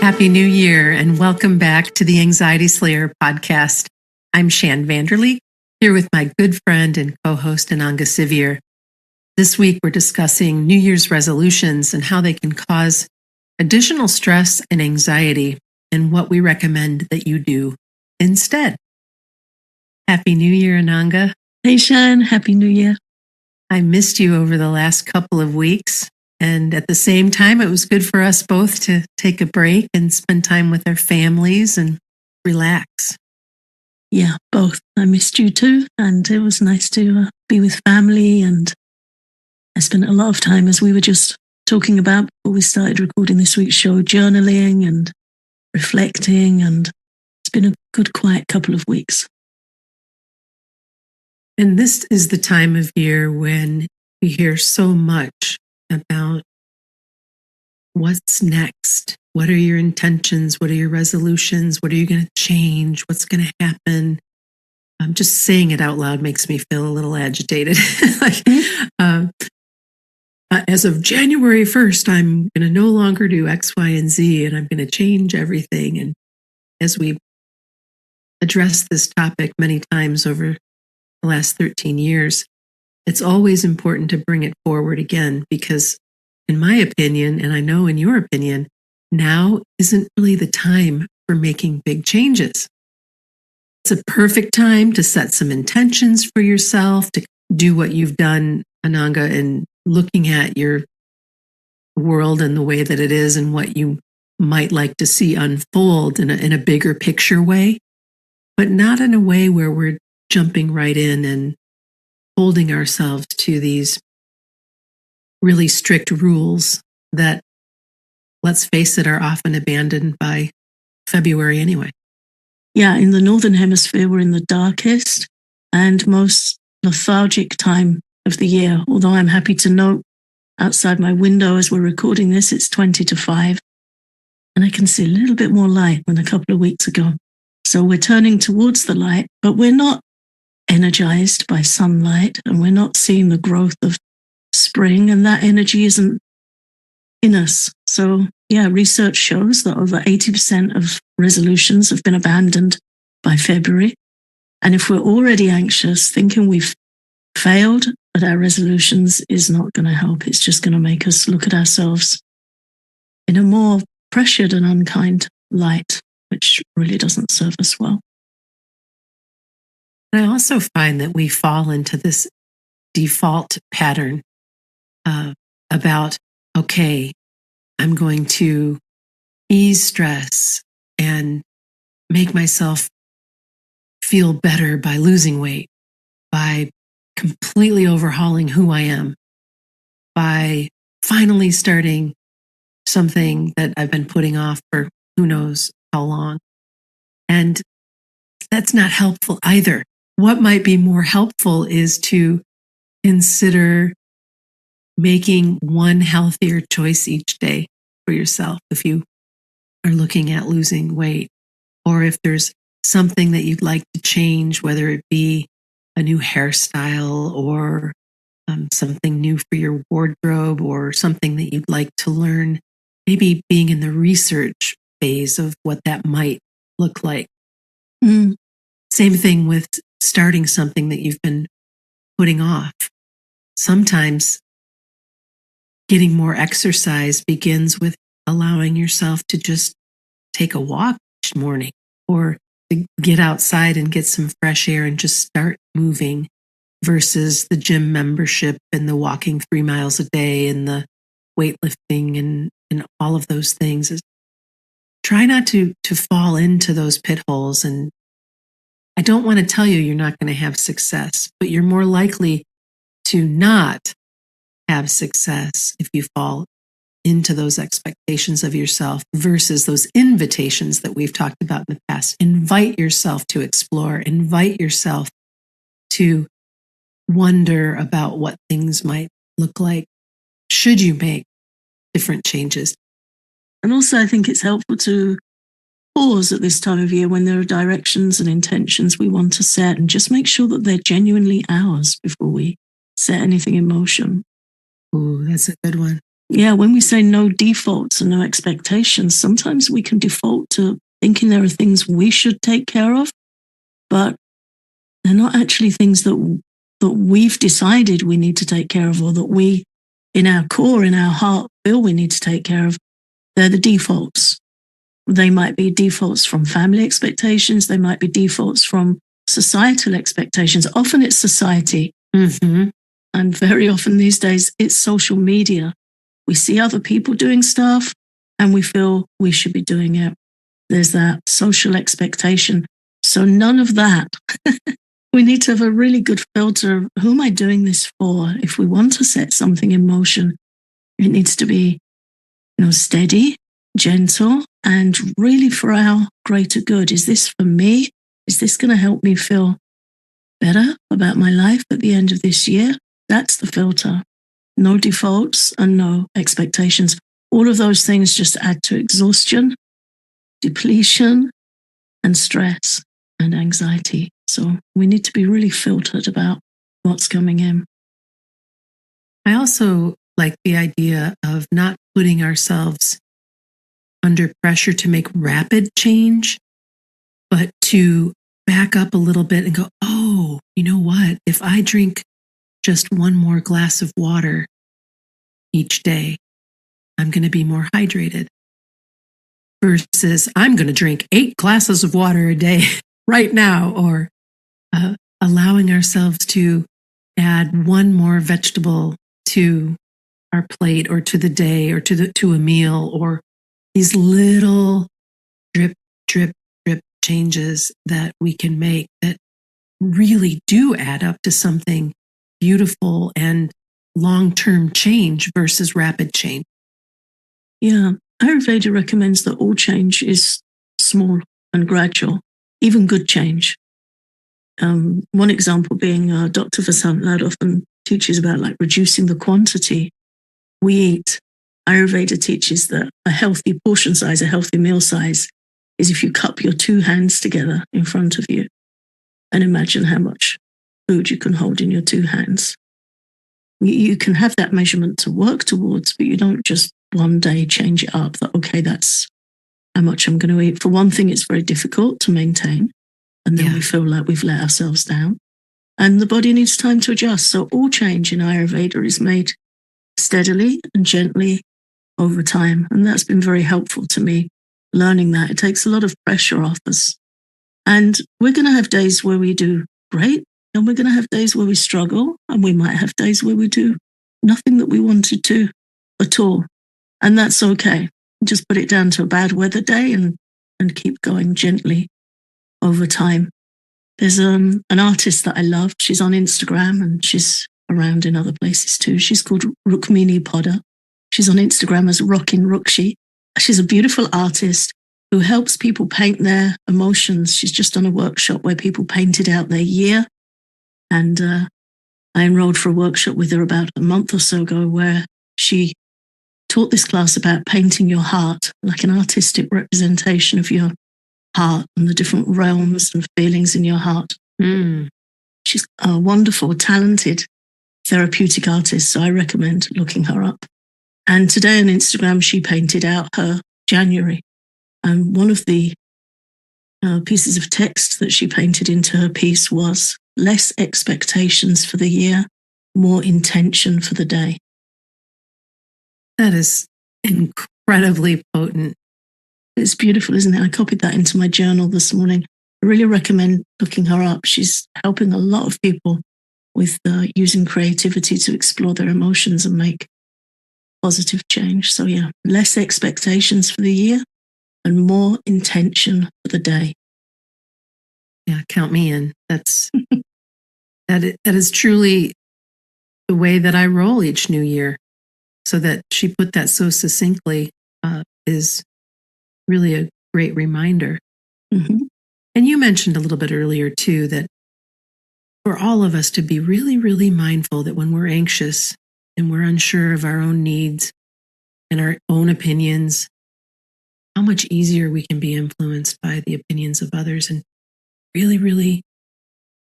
Happy New Year and welcome back to the Anxiety Slayer podcast. I'm Shan Vanderleek, here with my good friend and co-host Ananga Sivyer. This week we're discussing New Year's resolutions and how they can cause additional stress and anxiety and what we recommend that you do instead. Happy New Year, Ananga. Hey Shan, Happy New Year. I missed you over the last couple of weeks. And at the same time, it was good for us both to take a break and spend time with our families and relax. Yeah, both. I missed you too. And it was nice to be with family. And I spent a lot of time, as we were just talking about before we started recording this week's show, journaling and reflecting. And it's been a good, quiet couple of weeks. And this is the time of year when we hear so much about what's next. What are your intentions? What are your resolutions? What are you going to change? What's going to happen? Just saying it out loud makes me feel a little agitated. As of January 1st, I'm going to no longer do X, Y, and Z, and I'm going to change everything. And as we address this topic many times over the last 13 years, it's always important to bring it forward again because, in my opinion, and I know in your opinion, now isn't really the time for making big changes. It's a perfect time to set some intentions for yourself, to do what you've done, Ananga, in looking at your world and the way that it is and what you might like to see unfold in a bigger picture way, but not in a way where we're jumping right in and holding ourselves to these really strict rules that, let's face it, are often abandoned by February anyway. Yeah, in the Northern Hemisphere, we're in the darkest and most lethargic time of the year. Although I'm happy to note outside my window as we're recording this, it's 20 to 5. And I can see a little bit more light than a couple of weeks ago. So we're turning towards the light, but we're not energized by sunlight and we're not seeing the growth of spring, and that energy isn't in us. So yeah, research shows that over 80% of resolutions have been abandoned by February. And if we're already anxious, thinking we've failed at our resolutions is not going to help. It's just going to make us look at ourselves in a more pressured and unkind light, which really doesn't serve us well. I also find that we fall into this default pattern about, okay, I'm going to ease stress and make myself feel better by losing weight, by completely overhauling who I am, by finally starting something that I've been putting off for who knows how long. And that's not helpful either. What might be more helpful is to consider making one healthier choice each day for yourself if you are looking at losing weight, or if there's something that you'd like to change, whether it be a new hairstyle or something new for your wardrobe or something that you'd like to learn, maybe being in the research phase of what that might look like. Same thing with starting something that you've been putting off. Sometimes getting more exercise begins with allowing yourself to just take a walk each morning or to get outside and get some fresh air and just start moving versus the gym membership and the walking 3 miles a day and the weightlifting and all of those things. Try not to fall into those pit holes. And I don't want to tell you you're not going to have success, but you're more likely to not have success if you fall into those expectations of yourself versus those invitations that we've talked about in the past. Invite yourself to explore, invite yourself to wonder about what things might look like should you make different changes. And also, I think it's helpful to pause at this time of year when there are directions and intentions we want to set and just make sure that they're genuinely ours before we set anything in motion. Ooh, that's a good one. Yeah, when we say no defaults and no expectations, sometimes we can default to thinking there are things we should take care of, but they're not actually things that we've decided we need to take care of, or that we, in our core, in our heart, feel we need to take care of. They're the defaults. They might be defaults from family expectations. They might be defaults from societal expectations. Often it's society. Mm-hmm. And very often these days, it's social media. We see other people doing stuff and we feel we should be doing it. There's that social expectation. So none of that. We need to have a really good filter of who am I doing this for? If we want to set something in motion, it needs to be, steady, gentle, and really for our greater good. Is this for me? Is this going to help me feel better about my life at the end of this year? That's the filter. No defaults and no expectations. All of those things just add to exhaustion, depletion, and stress and anxiety. So we need to be really filtered about what's coming in. I also like the idea of not putting ourselves under pressure to make rapid change, but to back up a little bit and go, oh, you know what? If I drink just one more glass of water each day, I'm going to be more hydrated. Versus I'm going to drink 8 glasses of water a day right now, or allowing ourselves to add one more vegetable to our plate or to the day or to a meal, or these little drip, drip, drip changes that we can make that really do add up to something beautiful and long-term change versus rapid change. Yeah, Ayurveda recommends that all change is small and gradual, even good change. One example being Dr. Vasant Lad often teaches about reducing the quantity we eat. Ayurveda teaches that a healthy portion size, a healthy meal size, is if you cup your 2 hands together in front of you and imagine how much food you can hold in your 2 hands. You can have that measurement to work towards, but you don't just one day change it up that, okay, that's how much I'm going to eat. For one thing, it's very difficult to maintain. And then we feel like we've let ourselves down. And the body needs time to adjust. So all change in Ayurveda is made steadily and gently over time. And that's been very helpful to me, learning that. It takes a lot of pressure off us. And we're going to have days where we do great, and we're going to have days where we struggle, and we might have days where we do nothing that we wanted to at all. And that's okay. Just put it down to a bad weather day and keep going gently over time. There's an artist that I love. She's on Instagram and she's around in other places too. She's called Rukmini Poddar. She's on Instagram as Rockin' Rukshi. She's a beautiful artist who helps people paint their emotions. She's just done a workshop where people painted out their year. And I enrolled for a workshop with her about a month or so ago where she taught this class about painting your heart, like an artistic representation of your heart and the different realms and feelings in your heart. She's a wonderful, talented, therapeutic artist, so I recommend looking her up. And today on Instagram, she painted out her January. And one of the pieces of text that she painted into her piece was less expectations for the year, more intention for the day. That is incredibly potent. It's beautiful, isn't it? I copied that into my journal this morning. I really recommend looking her up. She's helping a lot of people with using creativity to explore their emotions and make positive change. So yeah, less expectations for the year and more intention for the day. Yeah, count me in. That is truly the way that I roll each new year. So that she put that so succinctly is really a great reminder. Mm-hmm. And you mentioned a little bit earlier too that for all of us to be really, really mindful that when we're anxious and we're unsure of our own needs and our own opinions, how much easier we can be influenced by the opinions of others, and really, really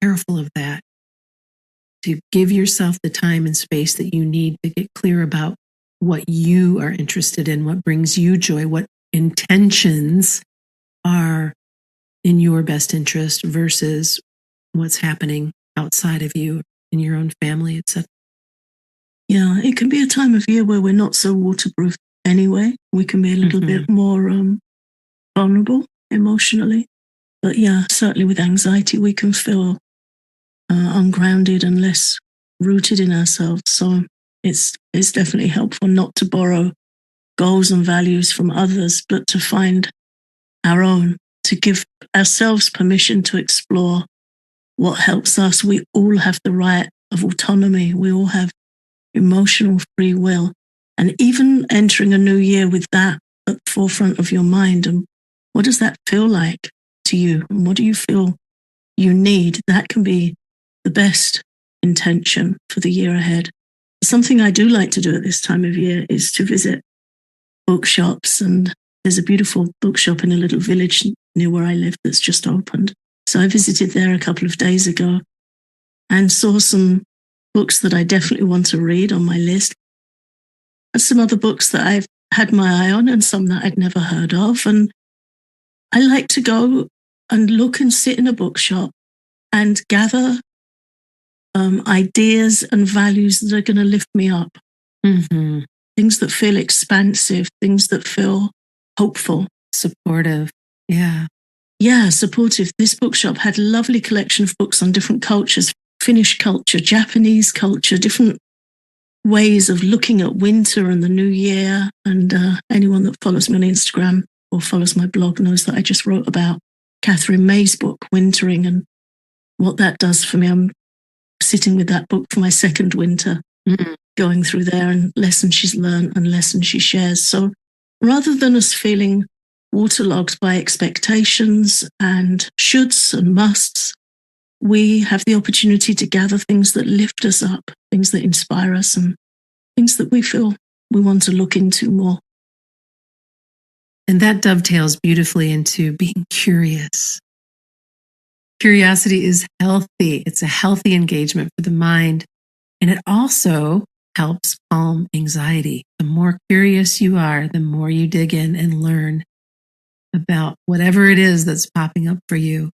careful of that. To give yourself the time and space that you need to get clear about what you are interested in, what brings you joy, what intentions are in your best interest versus what's happening outside of you in your own family, etc. Yeah, it can be a time of year where we're not so waterproof anyway. We can be a little bit more vulnerable emotionally. But yeah, certainly with anxiety, we can feel ungrounded and less rooted in ourselves. So it's definitely helpful not to borrow goals and values from others, but to find our own, to give ourselves permission to explore what helps us. We all have the right of autonomy. We all have emotional free will. And even entering a new year with that at the forefront of your mind, and what does that feel like to you? And what do you feel you need? That can be the best intention for the year ahead. Something I do like to do at this time of year is to visit bookshops, and there's a beautiful bookshop in a little village near where I live that's just opened. So I visited there a couple of days ago and saw some books that I definitely want to read on my list, and some other books that I've had my eye on and some that I'd never heard of. And I like to go and look and sit in a bookshop and gather ideas and values that are going to lift me up. Mm-hmm. Things that feel expansive, things that feel hopeful. Supportive. Yeah. Yeah, supportive. This bookshop had a lovely collection of books on different cultures, Finnish culture, Japanese culture, different ways of looking at winter and the new year. And anyone that follows me on Instagram or follows my blog knows that I just wrote about Catherine May's book, Wintering, and what that does for me. I'm sitting with that book for my second winter, going through there, and lessons she's learned and lessons she shares. So rather than us feeling waterlogged by expectations and shoulds and musts, we have the opportunity to gather things that lift us up, things that inspire us, and things that we feel we want to look into more. And that dovetails beautifully into being curious. Curiosity is healthy. It's a healthy engagement for the mind. And it also helps calm anxiety. The more curious you are, the more you dig in and learn about whatever it is that's popping up for you,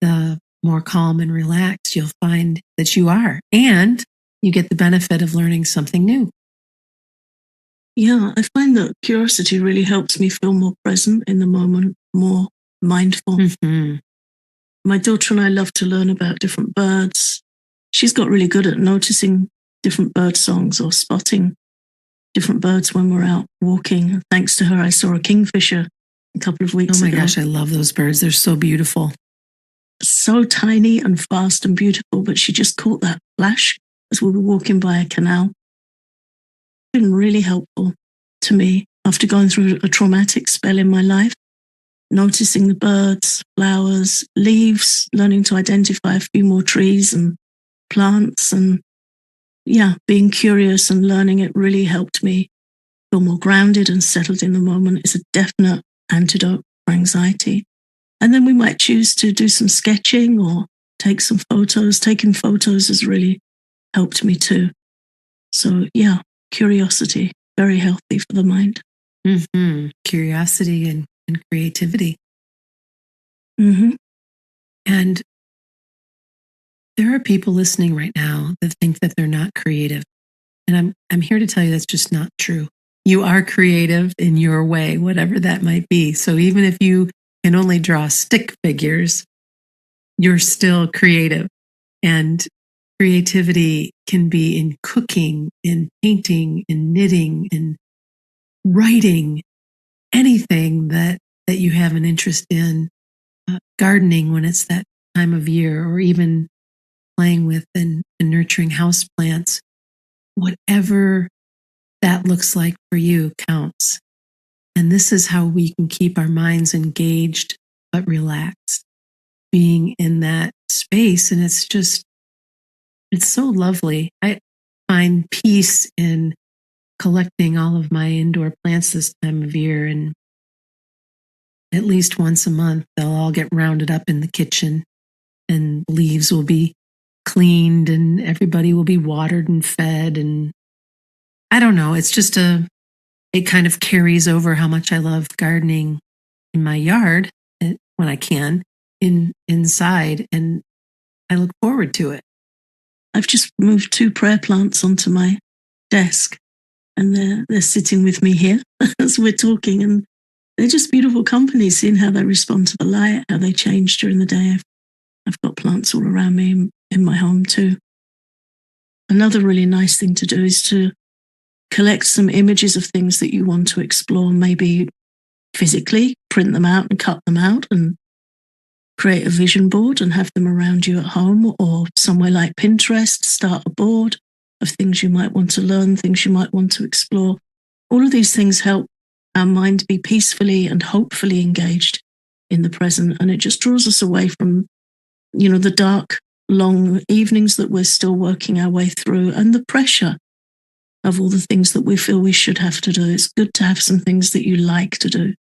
the more calm and relaxed you'll find that you are. And you get the benefit of learning something new. Yeah, I find that curiosity really helps me feel more present in the moment, more mindful. Mm-hmm. My daughter and I love to learn about different birds. She's got really good at noticing different bird songs or spotting different birds when we're out walking. Thanks to her, I saw a kingfisher a couple of weeks ago. Oh my gosh, I love those birds. They're so beautiful. So tiny and fast and beautiful, but she just caught that flash as we were walking by a canal. It's been really helpful to me after going through a traumatic spell in my life, noticing the birds, flowers, leaves, learning to identify a few more trees and plants, and yeah, being curious and learning it really helped me feel more grounded and settled in the moment. It's a definite antidote for anxiety. And then we might choose to do some sketching or take some photos. Taking photos has really helped me too. So yeah, curiosity, very healthy for the mind. Mm-hmm. Curiosity and creativity. Mm-hmm. And there are people listening right now that think that they're not creative. And I'm here to tell you that's just not true. You are creative in your way, whatever that might be. So even if you can only draw stick figures, you're still creative. And creativity can be in cooking, in painting, in knitting, in writing, anything that you have an interest in, gardening when it's that time of year, or even playing with and nurturing house plants. Whatever that looks like for you counts. And this is how we can keep our minds engaged but relaxed, being in that space. And it's so lovely. I find peace in collecting all of my indoor plants this time of year, and at least once a month they'll all get rounded up in the kitchen, and leaves will be cleaned, and everybody will be watered and fed, and I don't know. It's just it kind of carries over how much I love gardening in my yard when I can inside. And I look forward to it. I've just moved 2 prayer plants onto my desk, and they're sitting with me here as we're talking, and they're just beautiful company, seeing how they respond to the light, how they change during the day. I've got plants all around me in my home too. Another really nice thing to do is to collect some images of things that you want to explore, maybe physically print them out and cut them out and create a vision board and have them around you at home, or somewhere like Pinterest, start a board of things you might want to learn, things you might want to explore. All of these things help our mind be peacefully and hopefully engaged in the present. And it just draws us away from, the dark, long evenings that we're still working our way through and the pressure of all the things that we feel we should have to do. It's good to have some things that you like to do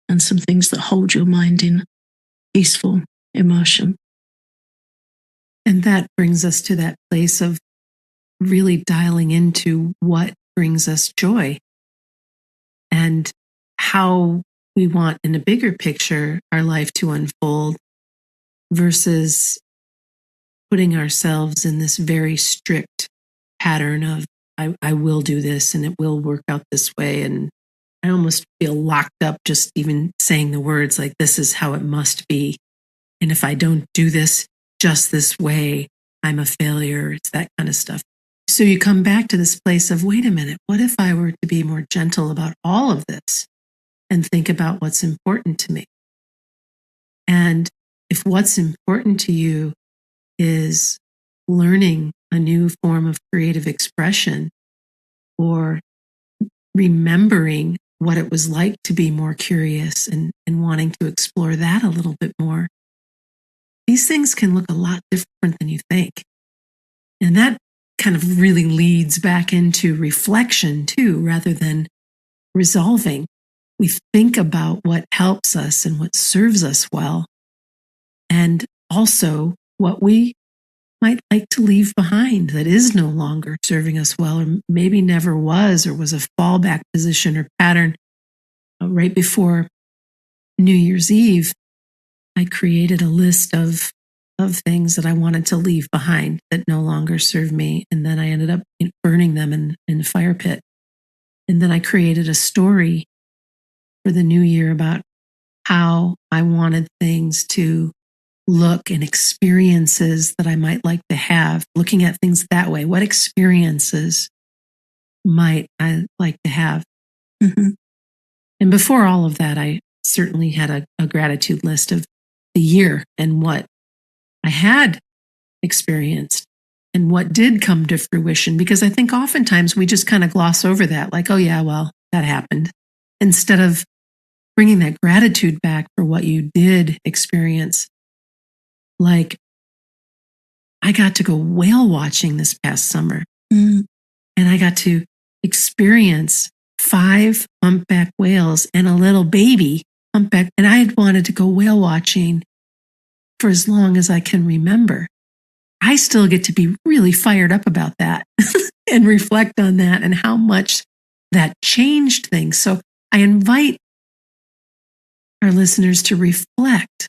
and some things that hold your mind in peaceful immersion. And that brings us to that place of really dialing into what brings us joy and how we want, in a bigger picture, our life to unfold versus putting ourselves in this very strict pattern of, I will do this and it will work out this way. And I almost feel locked up just even saying the words like, this is how it must be. And if I don't do this just this way, I'm a failure. It's that kind of stuff. So you come back to this place of, wait a minute, what if I were to be more gentle about all of this and think about what's important to me? And if what's important to you is learning a new form of creative expression or remembering what it was like to be more curious and wanting to explore that a little bit more, these things can look a lot different than you think. And that kind of really leads back into reflection too, rather than resolving. We think about what helps us and what serves us well, and also what we might like to leave behind that is no longer serving us well, or maybe never was, or was a fallback position or pattern. Right before New Year's Eve, I created a list of things that I wanted to leave behind that no longer served me. And then I ended up burning them in the fire pit. And then I created a story for the new year about how I wanted things to look and experiences that I might like to have, looking at things that way. What experiences might I like to have? Mm-hmm. And before all of that, I certainly had a gratitude list of the year and what I had experienced and what did come to fruition. Because I think oftentimes we just kind of gloss over that, like, oh yeah, well, that happened, instead of bringing that gratitude back for what you did experience. Like, I got to go whale watching this past summer, and I got to experience 5 humpback whales and a little baby humpback. And I had wanted to go whale watching for as long as I can remember. I still get to be really fired up about that and reflect on that and how much that changed things. So I invite our listeners to reflect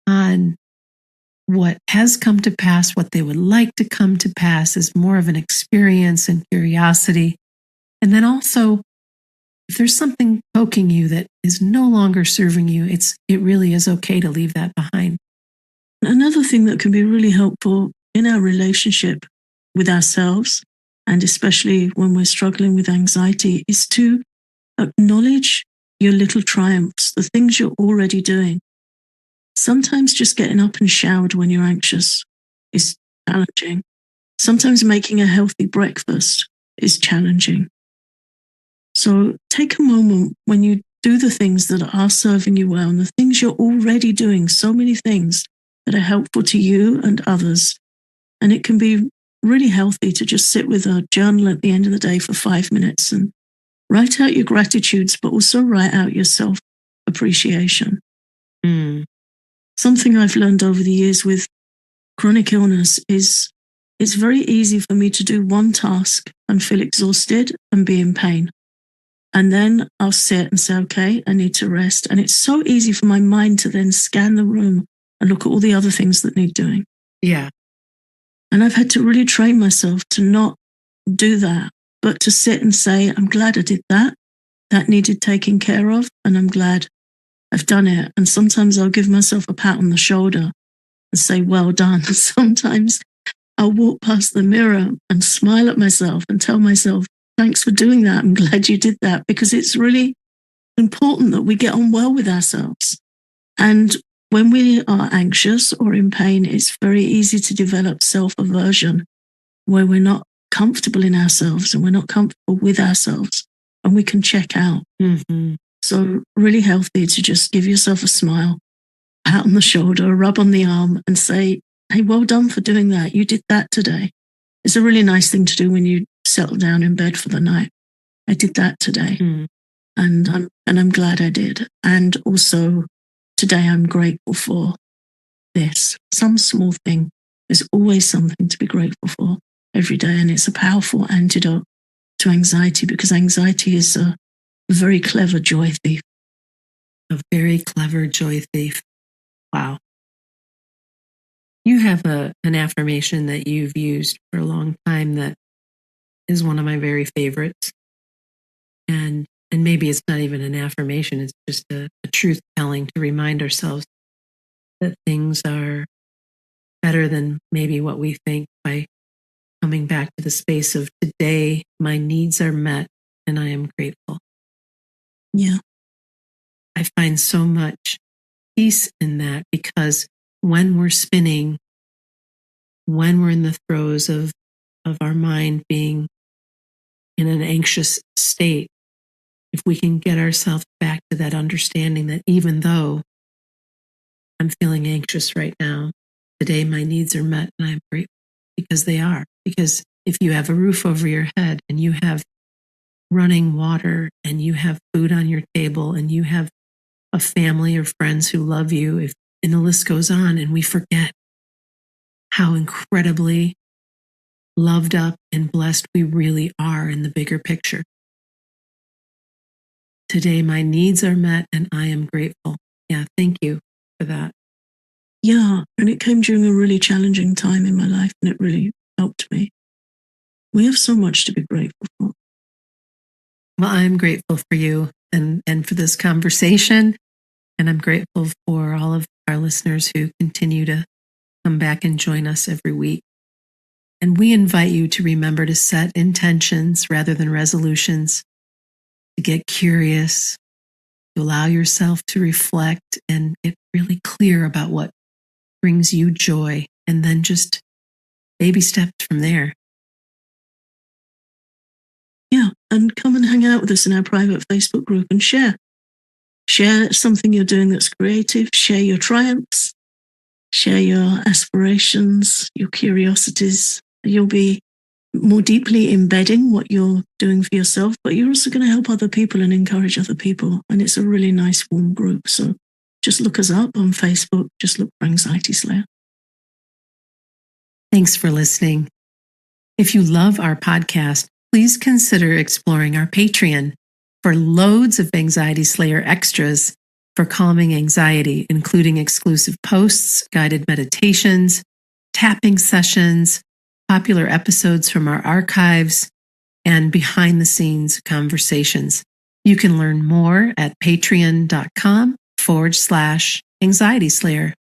on what has come to pass, what they would like to come to pass as more of an experience and curiosity. And then also, if there's something poking you that is no longer serving you, it really is okay to leave that behind. Another thing that can be really helpful in our relationship with ourselves, and especially when we're struggling with anxiety, is to acknowledge your little triumphs, the things you're already doing. Sometimes just getting up and showered when you're anxious is challenging. Sometimes making a healthy breakfast is challenging. So take a moment when you do the things that are serving you well and the things you're already doing, so many things that are helpful to you and others. And it can be really healthy to just sit with a journal at the end of the day for 5 minutes and write out your gratitudes, but also write out your self-appreciation. Something I've learned over the years with chronic illness is it's very easy for me to do one task and feel exhausted and be in pain. And then I'll sit and say, okay, I need to rest. And it's so easy for my mind to then scan the room and look at all the other things that need doing. Yeah. And I've had to really train myself to not do that, but to sit and say, I'm glad I did that. That needed taking care of. And I'm glad I've done it. And sometimes I'll give myself a pat on the shoulder and say, well done. Sometimes I'll walk past the mirror and smile at myself and tell myself, thanks for doing that. I'm glad you did that, because it's really important that we get on well with ourselves. And when we are anxious or in pain, it's very easy to develop self-aversion, where we're not comfortable in ourselves and we're not comfortable with ourselves, and we can check out. Mm-hmm. So really healthy to just give yourself a smile, pat on the shoulder, a rub on the arm, and say, hey, well done for doing that. You did that today. It's a really nice thing to do when you settle down in bed for the night. I did that today. Mm. And I'm glad I did. And also today I'm grateful for this. Some small thing. There's always something to be grateful for every day. And it's a powerful antidote to anxiety, because anxiety is a very clever joy thief. A very clever joy thief. Wow. You have an affirmation that you've used for a long time that is one of my very favorites. And maybe it's not even an affirmation, it's just a truth telling to remind ourselves that things are better than maybe what we think, by coming back to the space of today, my needs are met and I am grateful. Yeah. I find so much peace in that, because when we're spinning, when we're in the throes of our mind being in an anxious state, if we can get ourselves back to that understanding that even though I'm feeling anxious right now, today my needs are met and I'm grateful, because they are. Because if you have a roof over your head and you have running water and you have food on your table and you have a family or friends who love you, and the list goes on, and we forget how incredibly loved up and blessed we really are in the bigger picture. Today, my needs are met and I am grateful. Yeah, thank you for that. Yeah, and it came during a really challenging time in my life, and it really helped me. We have so much to be grateful for. Well, I'm grateful for you and for this conversation. And I'm grateful for all of our listeners who continue to come back and join us every week. And we invite you to remember to set intentions rather than resolutions, to get curious, to allow yourself to reflect and get really clear about what brings you joy, and then just baby steps from there. Yeah, and come and hang out with us in our private Facebook group and share. Share something you're doing that's creative. Share your triumphs. Share your aspirations, your curiosities. You'll be more deeply embedding what you're doing for yourself, but you're also going to help other people and encourage other people. And it's a really nice, warm group. So just look us up on Facebook. Just look for Anxiety Slayer. Thanks for listening. If you love our podcast, please consider exploring our Patreon for loads of Anxiety Slayer extras for calming anxiety, including exclusive posts, guided meditations, tapping sessions, popular episodes from our archives, and behind-the-scenes conversations. You can learn more at patreon.com/Anxiety Slayer.